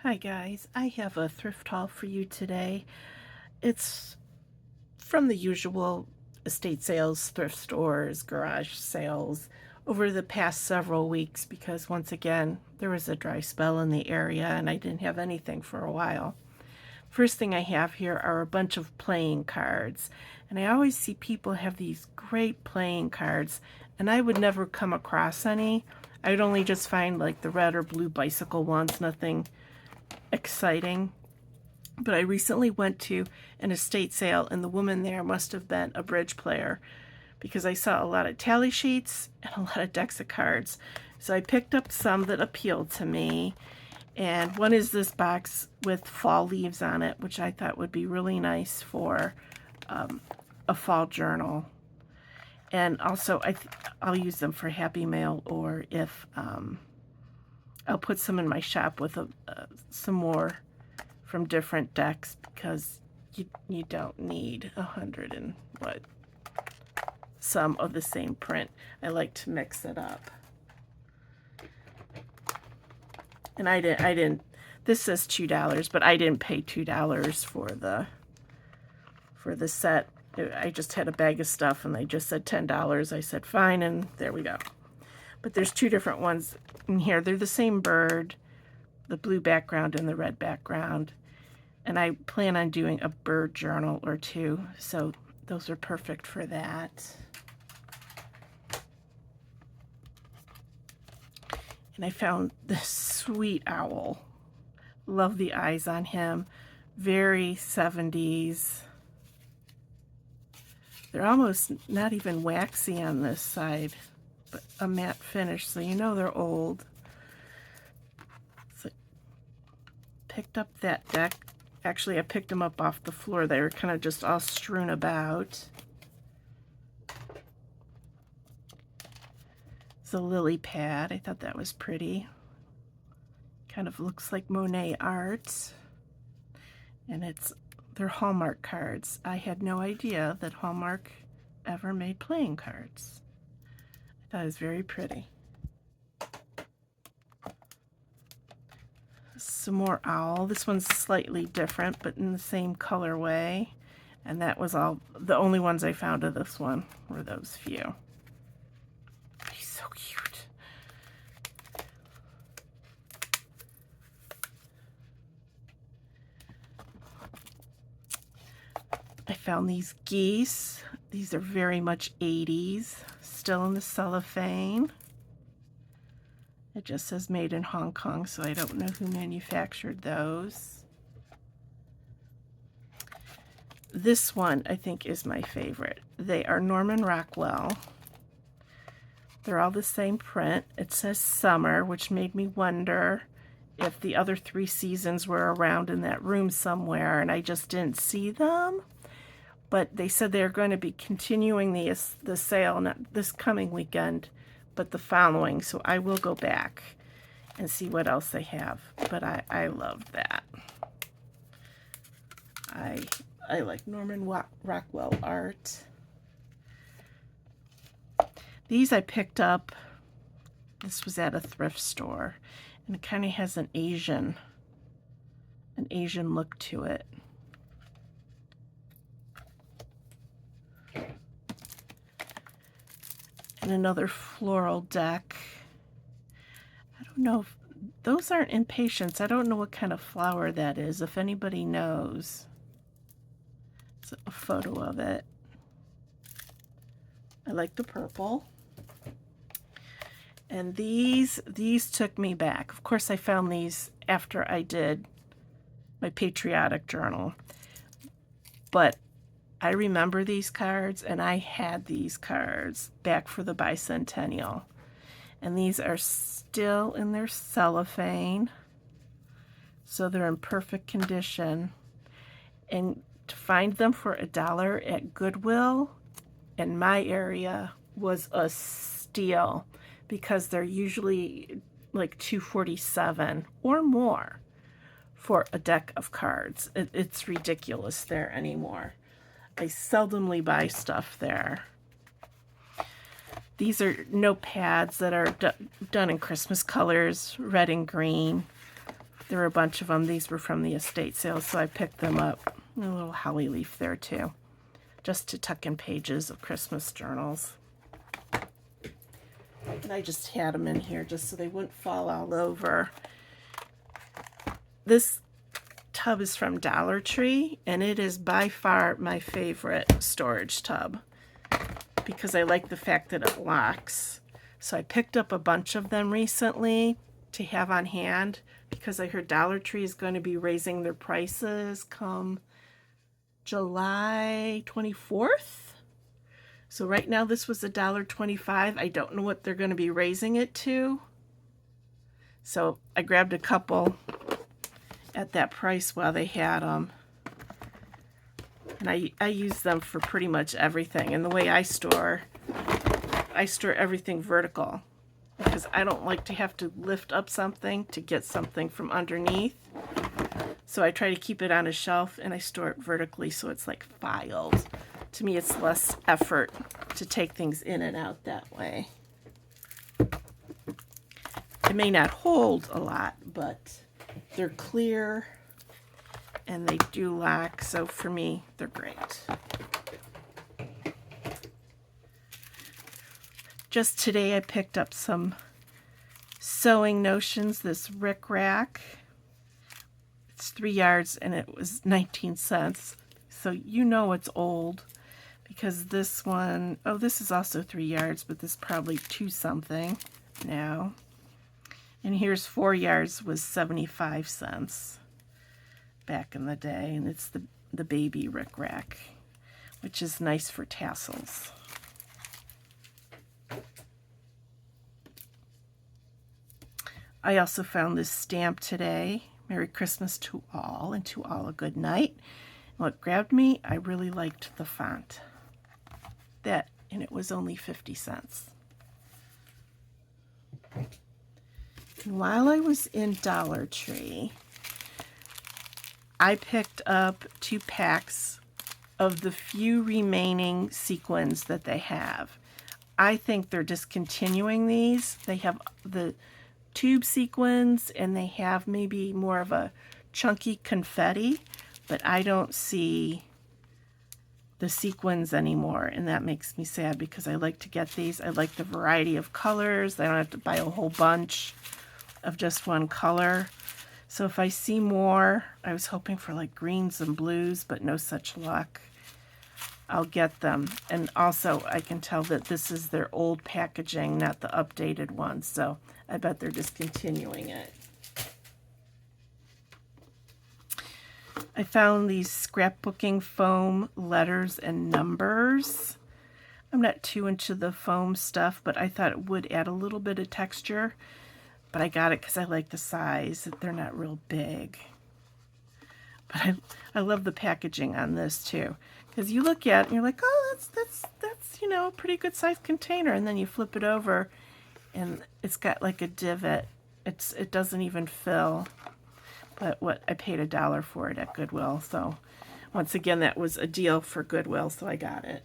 Hi guys, I have a thrift haul for you today. It's from the usual estate sales, thrift stores, garage sales over the past several weeks because once again, there was a dry spell in the area and I didn't have anything for a while. First thing I have here are a bunch of playing cards, and I always see people have these great playing cards and I would never come across any. I'd only just find like the red or blue bicycle ones, nothing exciting. But I recently went to an estate sale and the woman there must have been a bridge player because I saw a lot of tally sheets and a lot of decks of cards. So I picked up some that appealed to me, and one is this box with fall leaves on it, which I thought would be really nice for a fall journal. And also I'll use them for Happy Mail, or if I'll put some in my shop with some more from different decks because you don't need 100 and what some of the same print. I like to mix it up. And I didn't this says $2, but I didn't pay $2 for the set. I just had a bag of stuff and they just said $10. I said fine, and there we go. But there's two different ones in here. They're the same bird, the blue background and the red background. And I plan on doing a bird journal or two, so those are perfect for that. And I found this sweet owl. Love the eyes on him. Very 70s. They're almost not even waxy on this side, but a matte finish, so you know they're old. So picked up that deck. Actually, I picked them up off the floor. They were kind of just all strewn about. It's a lily pad. I thought that was pretty. Kind of looks like Monet art. And they're Hallmark cards. I had no idea that Hallmark ever made playing cards. I thought it was very pretty. Some more owl. This one's slightly different, but in the same colorway. And that was all. The only ones I found of this one were those few. He's so cute. I found these geese. These are very much 80s, still in the cellophane. It just says made in Hong Kong, so I don't know who manufactured those. This one I think is my favorite. They are Norman Rockwell. They're all the same print. It says summer, which made me wonder if the other 3 seasons were around in that room somewhere and I just didn't see them. But they said they're going to be continuing the sale, not this coming weekend, but the following. So I will go back and see what else they have. But I love that. I like Norman Rockwell art. These I picked up. This was at a thrift store, and it kind of has an Asian look to it. And another floral deck. I don't know if those aren't impatiens. I don't know what kind of flower that is. If anybody knows, it's a photo of it. I like the purple. And these took me back. Of course, I found these after I did my patriotic journal. But I remember these cards, and I had these cards back for the bicentennial. And these are still in their cellophane, so they're in perfect condition. And to find them for $1 at Goodwill in my area was a steal, because they're usually like $2.47 or more for a deck of cards. It's ridiculous there anymore. I seldomly buy stuff there. These are notepads that are done in Christmas colors, red and green. There were a bunch of them. These were from the estate sales, so I picked them up. A little holly leaf there too, just to tuck in pages of Christmas journals. And I just had them in here just so they wouldn't fall all over. This tub is from Dollar Tree, and it is by far my favorite storage tub because I like the fact that it locks. So I picked up a bunch of them recently to have on hand because I heard Dollar Tree is going to be raising their prices come July 24th. So right now this was $1.25. I don't know what they're going to be raising it to. So I grabbed a couple at that price while they had them. And I use them for pretty much everything. And the way I store everything vertical because I don't like to have to lift up something to get something from underneath. So I try to keep it on a shelf and I store it vertically so it's like filed. To me, it's less effort to take things in and out that way. It may not hold a lot, but they're clear and they do lock, so for me, they're great. Just today, I picked up some sewing notions, this rickrack. It's 3 yards and it was 19 cents. So you know it's old because this one, oh, this is also 3 yards, but this is probably 2 something now. And here's 4 yards was 75 cents back in the day. And it's the baby rickrack, which is nice for tassels. I also found this stamp today. Merry Christmas to all, and to all a good night. What grabbed me, I really liked the font. And it was only 50 cents. And while I was in Dollar Tree, I picked up 2 packs of the few remaining sequins that they have. I think they're discontinuing these. They have the tube sequins and they have maybe more of a chunky confetti, but I don't see the sequins anymore, and that makes me sad because I like to get these. I like the variety of colors. I don't have to buy a whole bunch of just one color. So if I see more, I was hoping for like greens and blues, but no such luck. I'll get them. And also I can tell that this is their old packaging, not the updated one. So I bet they're discontinuing it. I found these scrapbooking foam letters and numbers. I'm not too into the foam stuff, but I thought it would add a little bit of texture. But I got it because I like the size. They're not real big. But I love the packaging on this too. Because you look at it and you're like, oh, that's you know, a pretty good sized container. And then you flip it over and it's got like a divot. It doesn't even fill. But what I paid $1 for it at Goodwill. So once again, that was a deal for Goodwill, so I got it.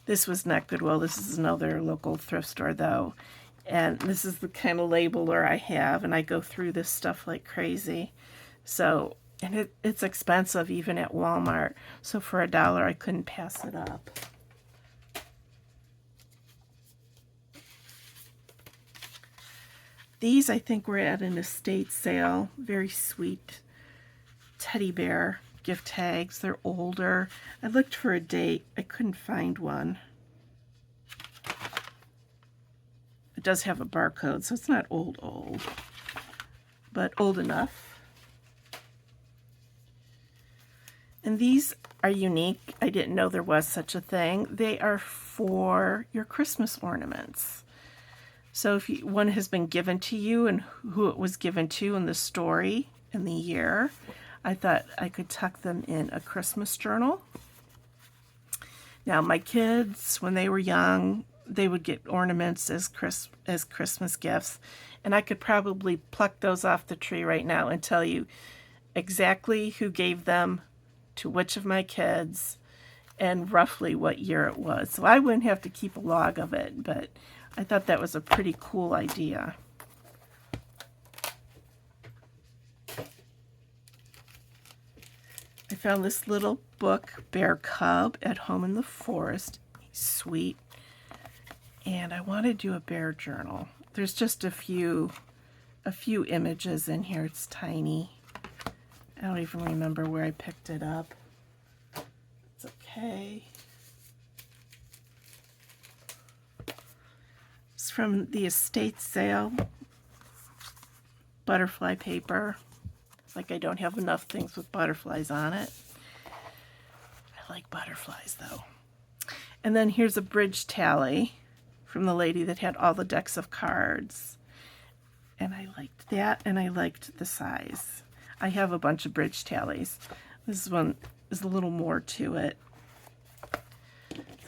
This was not Goodwill. This is another local thrift store, though. And this is the kind of labeler I have, and I go through this stuff like crazy. So, and it's expensive even at Walmart. So for $1, I couldn't pass it up. These, I think, were at an estate sale. Very sweet teddy bear gift tags. They're older. I looked for a date. I couldn't find one. It does have a barcode, so it's not old, but old enough. And these are unique. I didn't know there was such a thing. They are for your Christmas ornaments. So if one has been given to you and who it was given to in the story and the year, I thought I could tuck them in a Christmas journal. Now, my kids, when they were young, they would get ornaments as Christmas gifts, and I could probably pluck those off the tree right now and tell you exactly who gave them to which of my kids and roughly what year it was. So I wouldn't have to keep a log of it, but I thought that was a pretty cool idea. I found this little book, Bear Cub at Home in the Forest. He's sweet. And I want to do a bear journal. There's just a few images in here. It's tiny. I don't even remember where I picked it up. It's okay. It's from the estate sale. Butterfly paper. Like I don't have enough things with butterflies on it. I like butterflies though. And then here's a bridge tally from the lady that had all the decks of cards. And I liked that, and I liked the size. I have a bunch of bridge tallies. This one is a little more to it.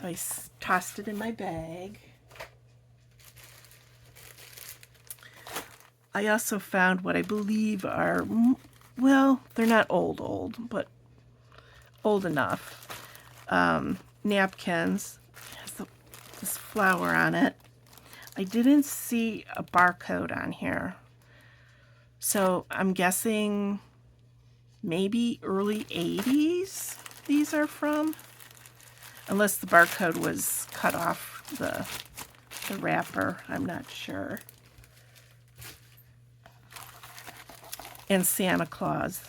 So I tossed it in my bag. I also found what I believe are, well, they're not old, but old enough. Napkins. It has this flower on it. I didn't see a barcode on here. So I'm guessing maybe early 80s these are from. Unless the barcode was cut off the wrapper. I'm not sure. And Santa Claus.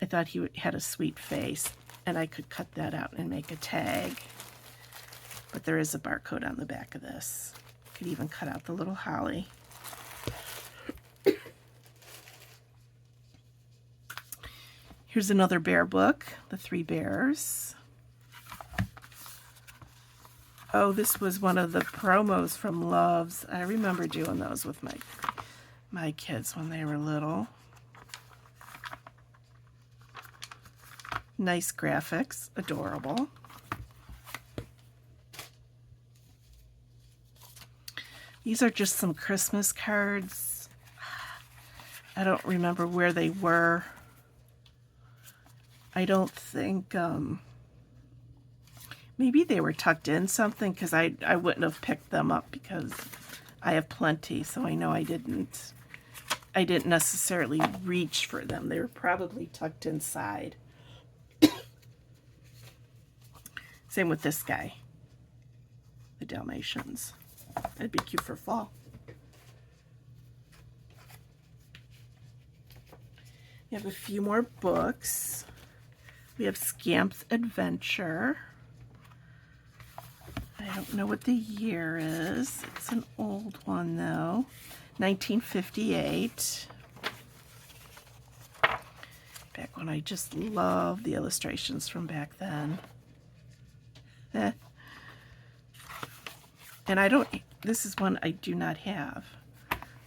I thought he had a sweet face, and I could cut that out and make a tag. But there is a barcode on the back of this. Could even cut out the little holly. Here's another bear book, The Three Bears. Oh, this was one of the promos from Love's. I remember doing those with my kids when they were little. Nice graphics, adorable. These are just some Christmas cards. I don't remember where they were. I don't think, maybe they were tucked in something, because I wouldn't have picked them up because I have plenty, so I know I didn't necessarily reach for them. They were probably tucked inside. Same with this guy, the Dalmatians. That'd be cute for fall. We have a few more books. We have Scamp's Adventure. I don't know what the year is. It's an old one though. 1958. Back when I just loved the illustrations from back then. And this is one I do not have.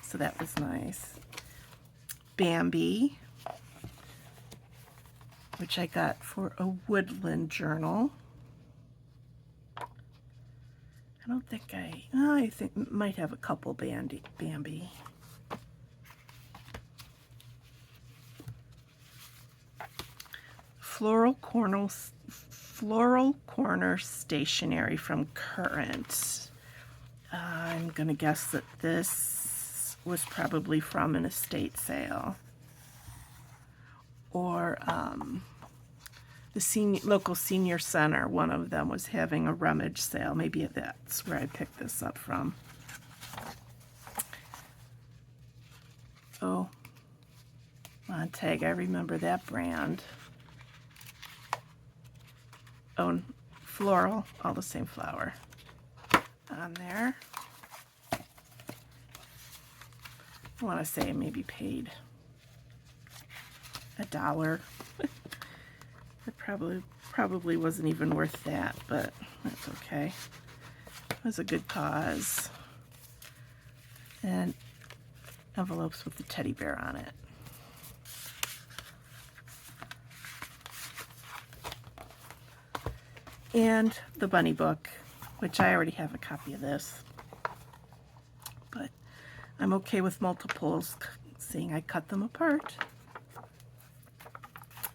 So that was nice. Bambi, which I got for a woodland journal. I think might have a couple Bambi. Floral Corner Stationery from Current. I'm going to guess that this was probably from an estate sale. Or the local senior center, one of them was having a rummage sale. Maybe that's where I picked this up from. Oh, Montag, I remember that brand. Oh, floral, all the same flower on there. I want to say I maybe paid $1. It probably wasn't even worth that, but that's okay. It was a good cause. And envelopes with the teddy bear on it. And the bunny book, which I already have a copy of this. But I'm okay with multiples, seeing I cut them apart.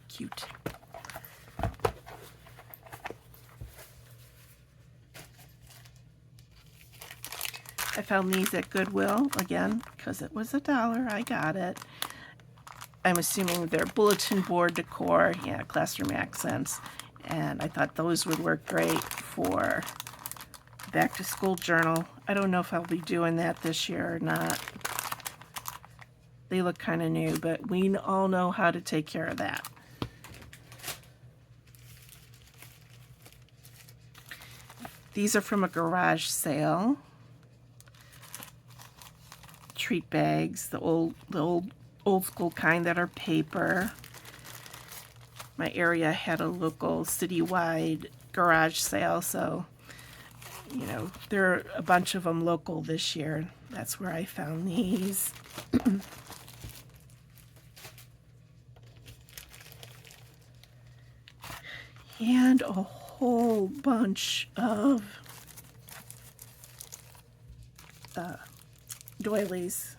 Cute. I found these at Goodwill, again, because it was $1. I got it. I'm assuming they're bulletin board decor, yeah, classroom accents. And I thought those would work great for back to school journal. I don't know if I'll be doing that this year or not. They look kind of new, but we all know how to take care of that. These are from a garage sale. Treat bags, the old school kind that are paper. My area had a local citywide garage sale, so you know, there are a bunch of them local this year. That's where I found these. And a whole bunch of doilies.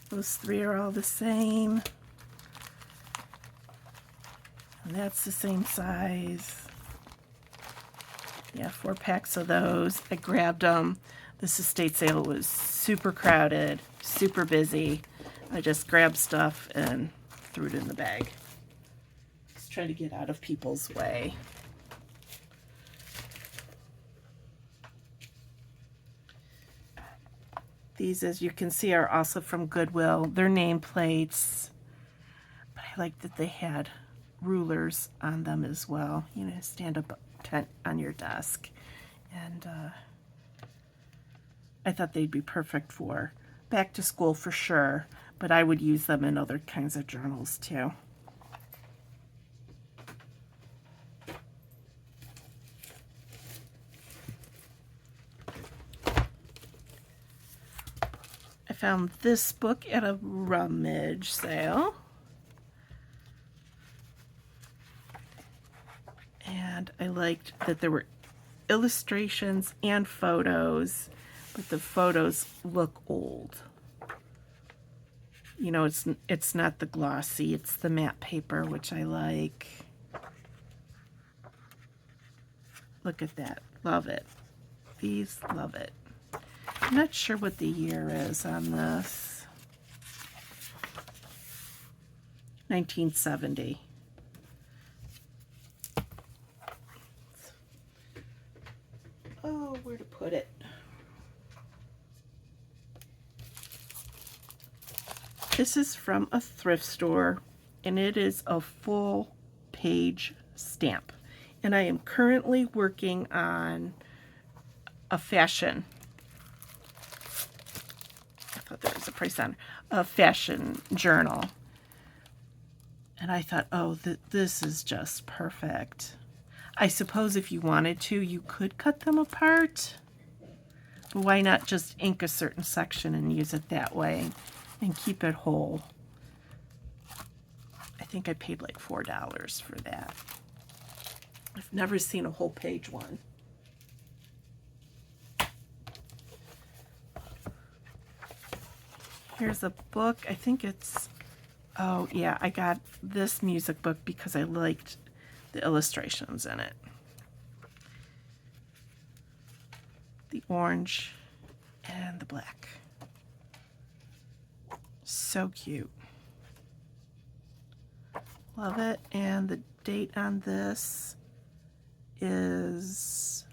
Those three are all the same. And that's the same size. Yeah, 4 packs of those. I grabbed them. This estate sale was super crowded, super busy. I just grabbed stuff and threw it in the bag. Just try to get out of people's way. These, as you can see, are also from Goodwill. They're nameplates, but I like that they had rulers on them as well. You know, stand up on your desk. And I thought they'd be perfect for back to school for sure, but I would use them in other kinds of journals too. I found this book at a rummage sale. And I liked that there were illustrations and photos, but the photos look old. You know, it's not the glossy, it's the matte paper, which I like. Look at that. Love it. These, love it. I'm not sure what the year is on this. 1970. Oh, where to put it? This is from a thrift store, and it is a full page stamp. And I am currently working on a fashion. I thought there was a price on a fashion journal. And I thought, oh, this is just perfect. I suppose if you wanted to, you could cut them apart. But why not just ink a certain section and use it that way and keep it whole? I think I paid like $4 for that. I've never seen a whole page one. Here's a book. I think it's, oh yeah, I got this music book because I liked the illustrations in it. The orange and the black. So cute. Love it. And the date on this is,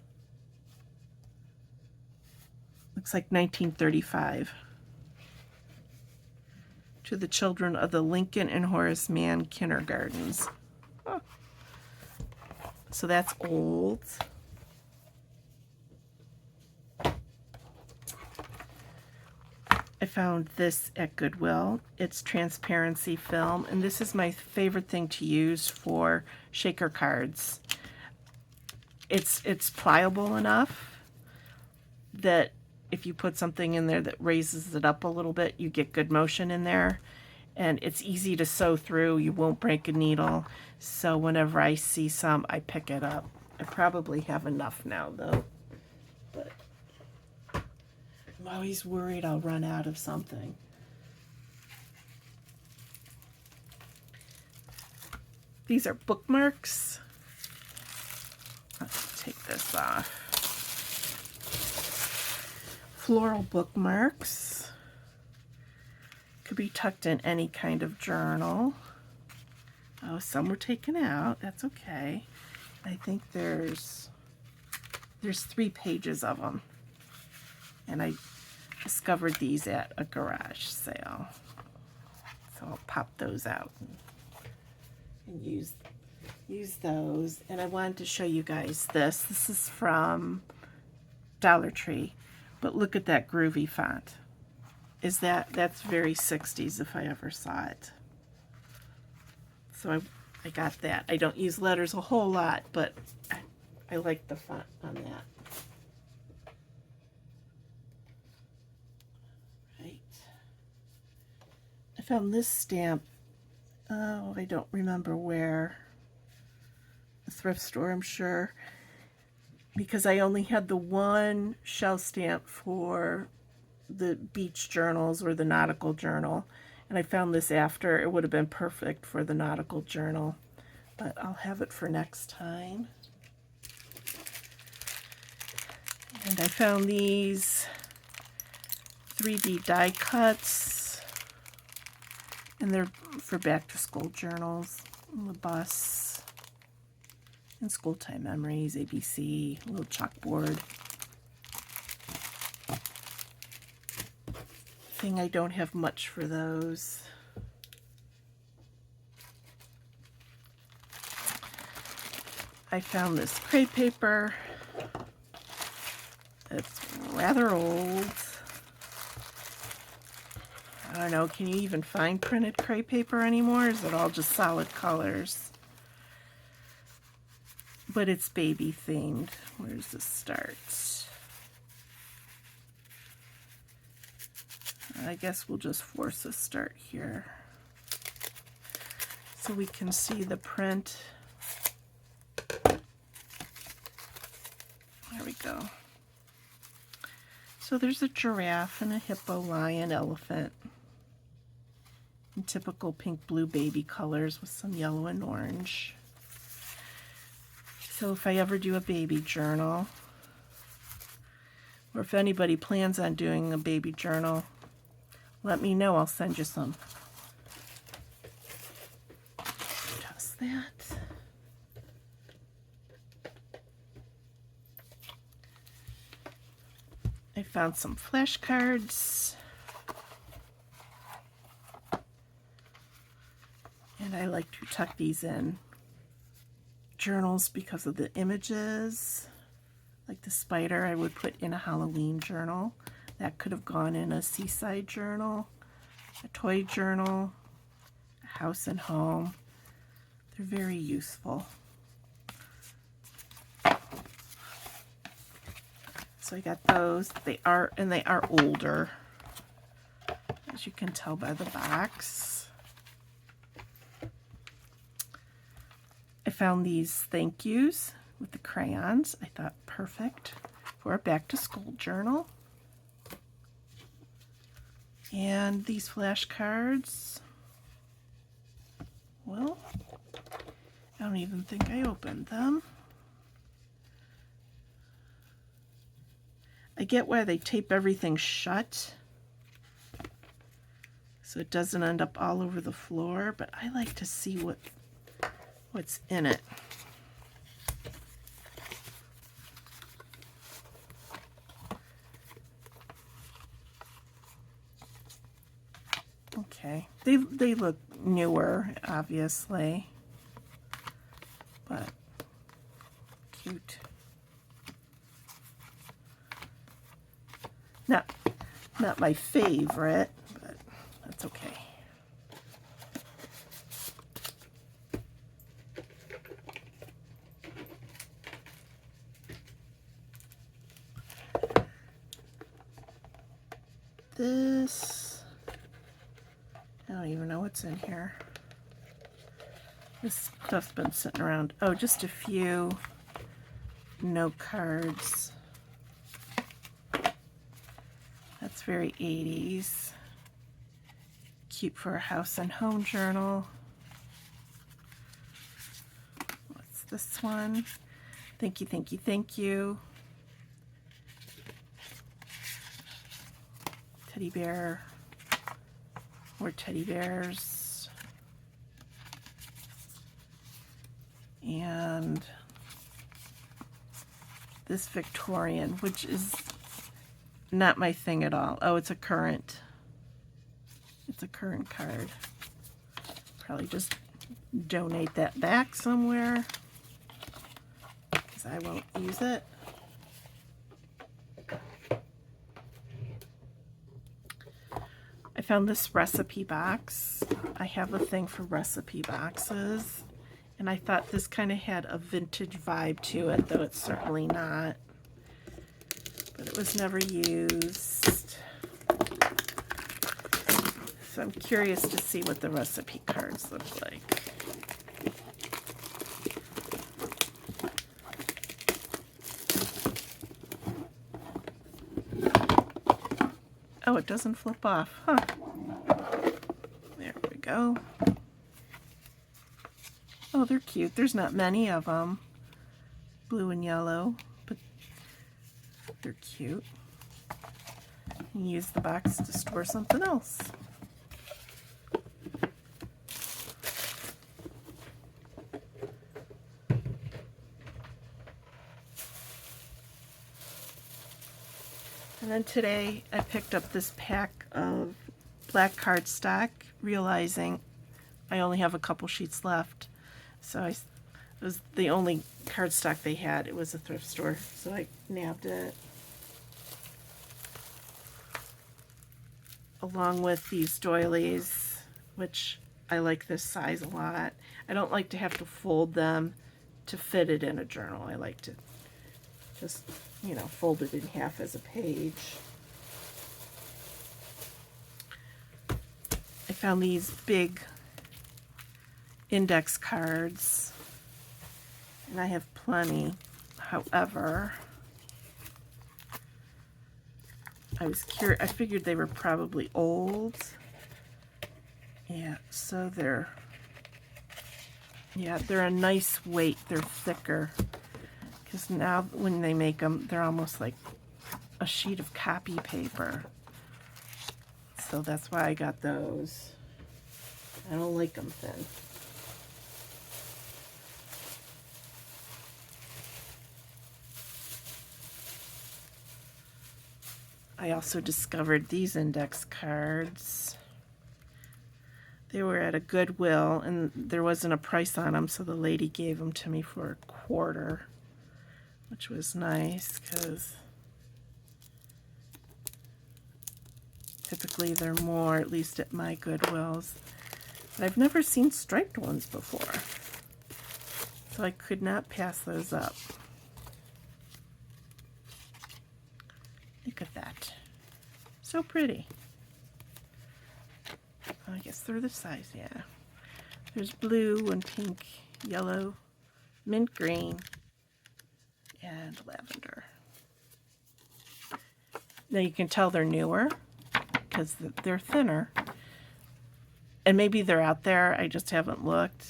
looks like 1935. To the children of the Lincoln and Horace Mann kindergartens. Oh. So that's old. I found this at Goodwill. It's transparency film, and this is my favorite thing to use for shaker cards. It's pliable enough that if you put something in there that raises it up a little bit, you get good motion in there. And it's easy to sew through. You won't break a needle. So whenever I see some, I pick it up. I probably have enough now, though. But I'm always worried I'll run out of something. These are bookmarks. Let's take this off. Floral bookmarks. Could be tucked in any kind of journal. Oh, some were taken out. That's okay. I think there's 3 pages of them. And I discovered these at a garage sale. So I'll pop those out and use those. And I wanted to show you guys this. This is from Dollar Tree. But look at that groovy font. That's very 60s if I ever saw it. So I got that. I don't use letters a whole lot, but I like the font on that. Right. I found this stamp. Oh, I don't remember where. A thrift store, I'm sure. Because I only had the one shell stamp for the beach journals or the nautical journal. And I found this after. It would have been perfect for the nautical journal. But I'll have it for next time. And I found these 3D die cuts. And they're for back to school journals. On the bus. And school time memories, ABC, a little chalkboard. I don't have much for those. I found this crepe paper. It's rather old. I don't know, can you even find printed crepe paper anymore? Or is it all just solid colors? But it's baby themed. Where does this start? I guess we'll just force a start here so we can see the print. There we go. So there's a giraffe and a hippo, lion, elephant. In typical pink, blue baby colors with some yellow and orange. So if I ever do a baby journal, or if anybody plans on doing a baby journal, let me know. I'll send you some. Toss that. I found some flashcards. And I like to tuck these in journals because of the images. Like the spider I would put in a Halloween journal. That could have gone in a seaside journal, a toy journal, a house and home. They're very useful. So I got those. They are older, as you can tell by the box. I found these thank yous with the crayons. I thought perfect for a back to school journal. And these flashcards, well, I don't even think I opened them. I get why they tape everything shut so it doesn't end up all over the floor, but I like to see what's in it. Okay, they look newer, obviously, but cute. Not my favorite, but that's okay. This, I don't even know what's in here. This stuff's been sitting around. Oh, just a few note cards. That's very 80s. Cute for a house and home journal. What's this one? Thank you, thank you, thank you. Teddy bear. More teddy bears. And this Victorian, which is not my thing at all. Oh, it's a current. It's a current card. Probably just donate that back somewhere because I won't use it. I found this recipe box. I have a thing for recipe boxes, and I thought this kind of had a vintage vibe to it, though it's certainly not. But it was never used. So I'm curious to see what the recipe cards look like. Oh, it doesn't flip off, huh? There we go. Oh, they're cute. There's not many of them. Blue and yellow, but they're cute. You can use the box to store something else. And then today I picked up this pack of black cardstock, realizing I only have a couple sheets left. So it was the only cardstock they had. It was a thrift store, so I nabbed it. Along with these doilies, which I like this size a lot. I don't like to have to fold them to fit it in a journal. I like to just, you know, fold it in half as a page. I found these big index cards, and I have plenty. However, I was curious. I figured they were probably old. Yeah, so they're a nice weight. They're thicker. Because now when they make them, they're almost like a sheet of copy paper. So that's why I got those. I don't like them thin. I also discovered these index cards. They were at a Goodwill, and there wasn't a price on them, so the lady gave them to me for $1, which was nice because typically they're more, at least at my Goodwills. But I've never seen striped ones before, so I could not pass those up. Look at that. So pretty. I guess they're this size, yeah. There's blue and pink, yellow, mint green, and lavender. Now you can tell they're newer because they're thinner. And maybe they're out there, I just haven't looked.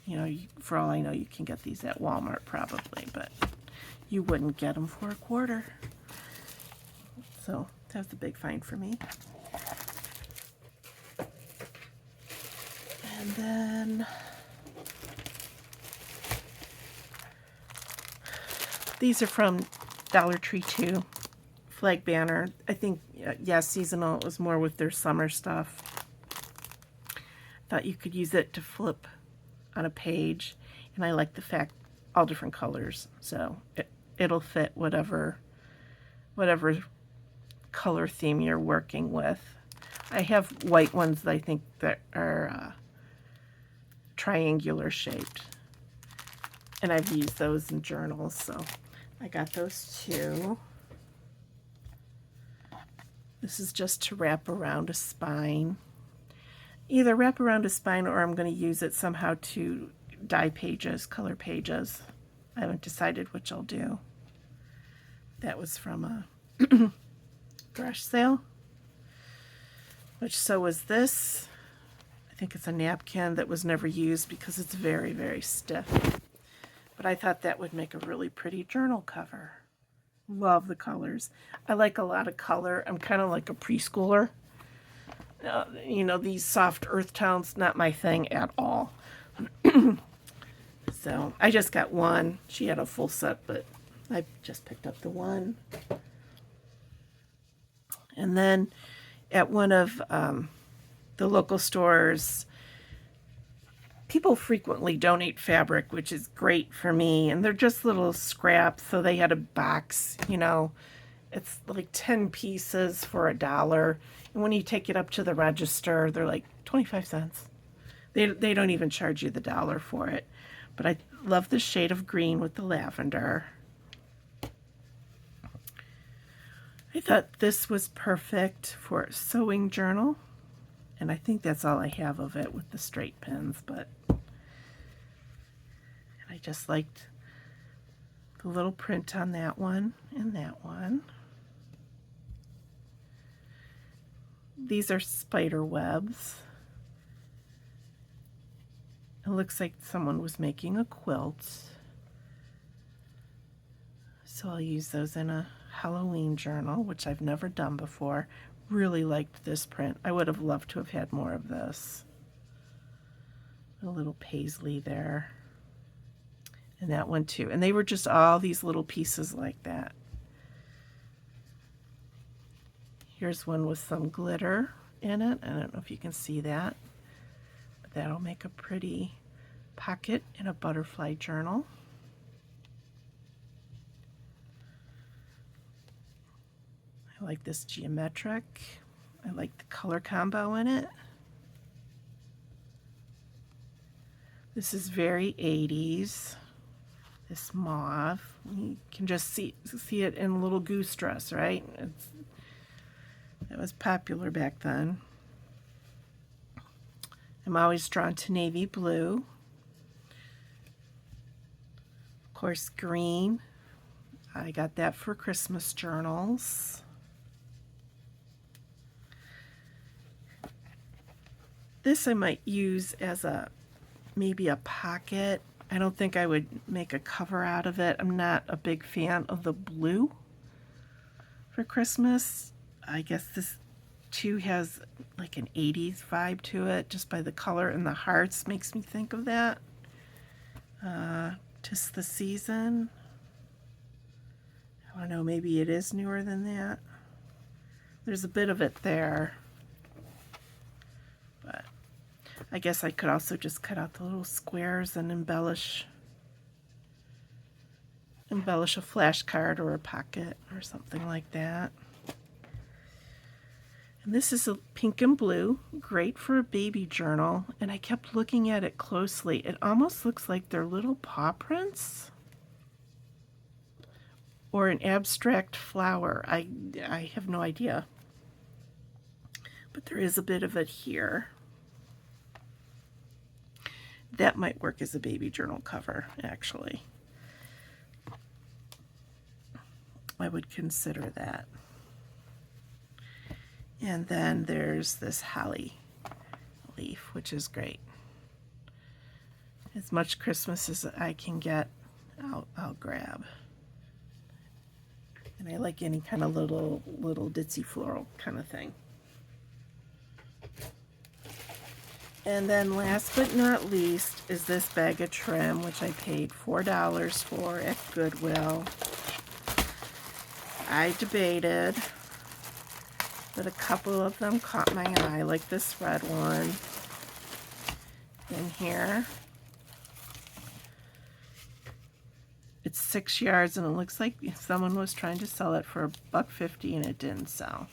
You know, for all I know, you can get these at Walmart probably, but you wouldn't get them for $1. So that's a big find for me. And then these are from Dollar Tree too. Flag banner. I think, yeah, seasonal. It was more with their summer stuff. Thought you could use it to flip on a page. And I like the fact all different colors. So it'll fit whatever color theme you're working with. I have white ones that I think that are triangular shaped, and I've used those in journals, so I got those too. This is just to wrap around a spine. Either wrap around a spine or I'm going to use it somehow to dye pages, color pages. I haven't decided which I'll do. That was from a garage sale. Which, so was this. I think it's a napkin that was never used because it's very, very stiff. But I thought that would make a really pretty journal cover. Love the colors. I like a lot of color. I'm kind of like a preschooler. You know, these soft earth tones, not my thing at all. So I just got one. She had a full set, but I just picked up the one. And then at one of the local stores, people frequently donate fabric, which is great for me. And they're just little scraps. So they had a box, you know, it's like 10 pieces for $1. And when you take it up to the register, they're like 25 cents. They don't even charge you the dollar for it. But I love the shade of green with the lavender. I thought this was perfect for a sewing journal. And I think that's all I have of it with the straight pins, but I just liked the little print on that one and that one. These are spider webs. It looks like someone was making a quilt. So I'll use those in a Halloween journal, which I've never done before. Really liked this print. I would have loved to have had more of this. A little paisley there. And that one too. And they were just all these little pieces like that. Here's one with some glitter in it. I don't know if you can see that. But that'll make a pretty pocket in a butterfly journal. I like this geometric. I like the color combo in it. This is very 80s. This mauve. You can just see it in a little goose dress, right? That was popular back then. I'm always drawn to navy blue. Of course, green. I got that for Christmas journals. This I might use as maybe a pocket. I don't think I would make a cover out of it. I'm not a big fan of the blue for Christmas. I guess this too has like an 80s vibe to it, just by the color, and the hearts makes me think of that. Just the season. I don't know, maybe it is newer than that. There's a bit of it there. But I guess I could also just cut out the little squares and embellish a flashcard or a pocket or something like that. And this is a pink and blue, great for a baby journal. And I kept looking at it closely. It almost looks like they're little paw prints or an abstract flower. I have no idea. But there is a bit of it here. That might work as a baby journal cover, actually. I would consider that. And then there's this holly leaf, which is great. As much Christmas as I can get, I'll grab. And I like any kind of little ditzy floral kind of thing. And then last but not least is this bag of trim, which I paid $4 for at Goodwill. I debated, but a couple of them caught my eye, like this red one in here. It's 6 yards, and it looks like someone was trying to sell it for $1.50 and it didn't sell.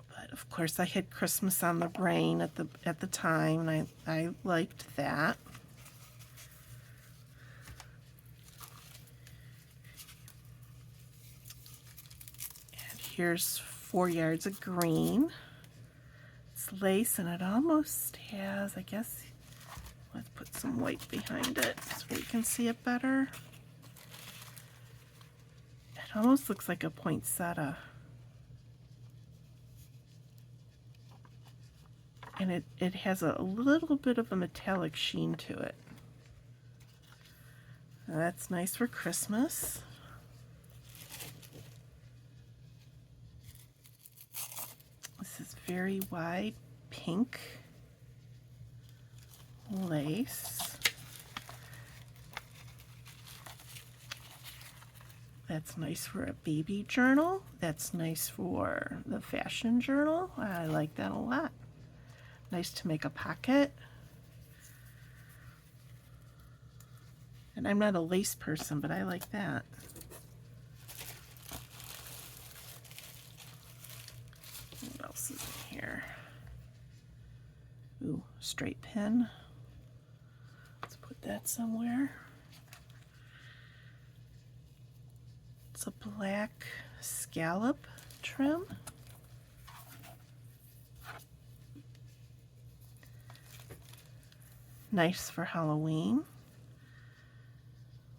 But of course I had Christmas on the brain at the time, and I liked that. Here's 4 yards of green. It's lace, and it almost has, I guess, let's put some white behind it so we can see it better. It almost looks like a poinsettia. And it has a little bit of a metallic sheen to it. Now that's nice for Christmas. very wide pink lace. That's nice for a baby journal. That's nice for the fashion journal. I like that a lot. Nice to make a pocket. And I'm not a lace person, but I like that. What else is in here? Ooh, straight pin. Let's put that somewhere. It's a black scallop trim. Nice for Halloween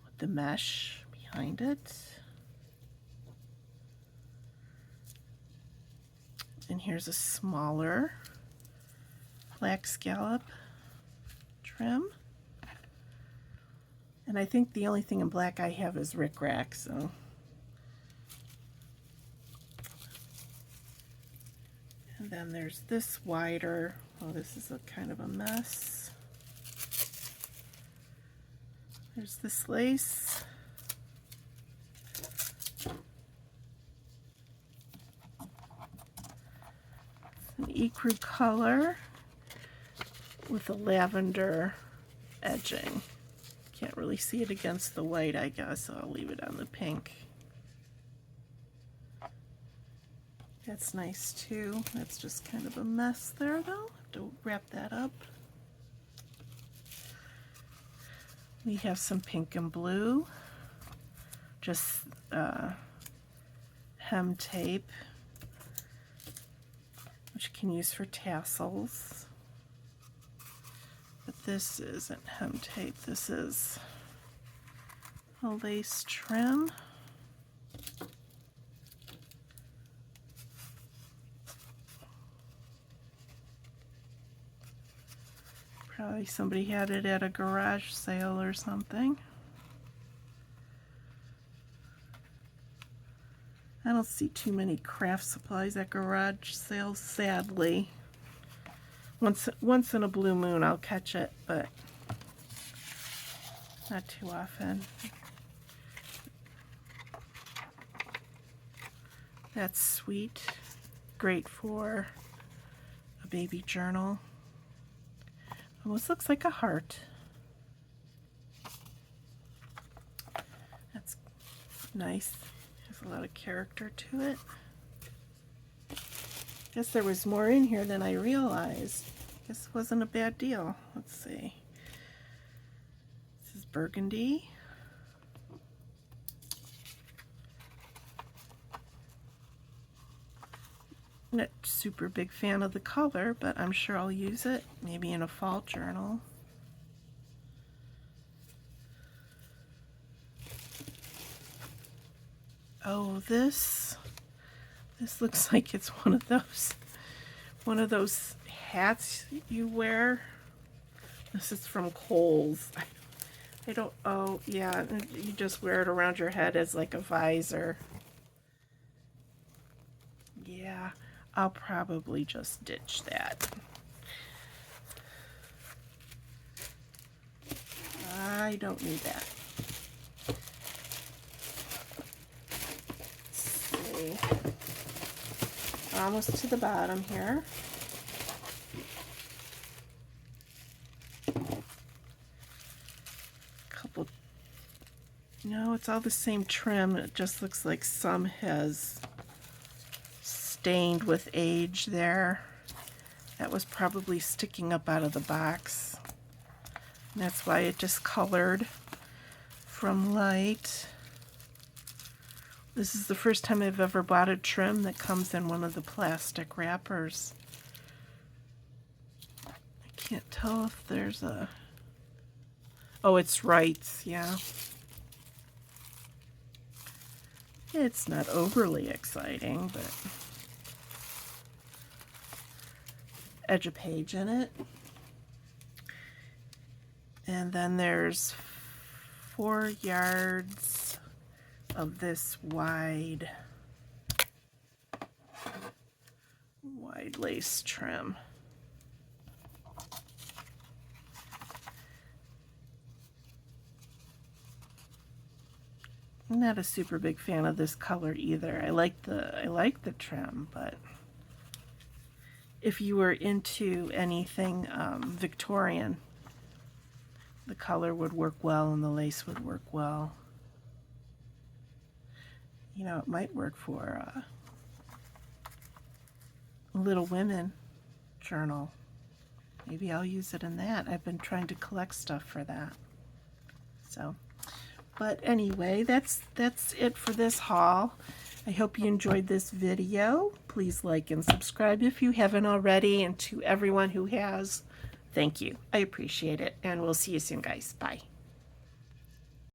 with the mesh behind it. And here's a smaller black scallop trim. And I think the only thing in black I have is rickrack, so. And then there's this wider, oh, this is a kind of a mess. There's this lace. It's an ecru color with a lavender edging. Can't really see it against the white, I guess, so I'll leave it on the pink. That's nice too. That's just kind of a mess there though. Have to wrap that up. We have some pink and blue. Just hem tape, which you can use for tassels. But this isn't hem tape. This is a lace trim. Probably somebody had it at a garage sale or something. I don't see too many craft supplies at garage sales, sadly. Once in a blue moon I'll catch it, but not too often. That's sweet. Great for a baby journal. Almost looks like a heart. That's nice. Has a lot of character to it. Guess there was more in here than I realized. Guess it wasn't a bad deal. Let's see. This is burgundy. Not super big fan of the color, but I'm sure I'll use it maybe in a fall journal. Oh, this looks like it's one of those hats you wear. This is from Kohl's. I don't, oh yeah, you just wear it around your head as like a visor. Yeah, I'll probably just ditch that. I don't need that. Let's see. Almost to the bottom here. Couple. No, it's all the same trim. It just looks like some has stained with age there. That was probably sticking up out of the box. And that's why it discolored from light. This is the first time I've ever bought a trim that comes in one of the plastic wrappers. I can't tell if there's a... Oh, it's Wright's, yeah. It's not overly exciting, but... Edge a page in it. And then there's 4 yards of this wide wide lace trim. I'm not a super big fan of this color either. I like the trim, but if you were into anything Victorian, the color would work well and the lace would work well. You know, it might work for a Little Women journal. Maybe I'll use it in that. I've been trying to collect stuff for that. So, but anyway, that's it for this haul. I hope you enjoyed this video. Please like and subscribe if you haven't already, and to everyone who has, thank you. I appreciate it, and we'll see you soon, guys. Bye.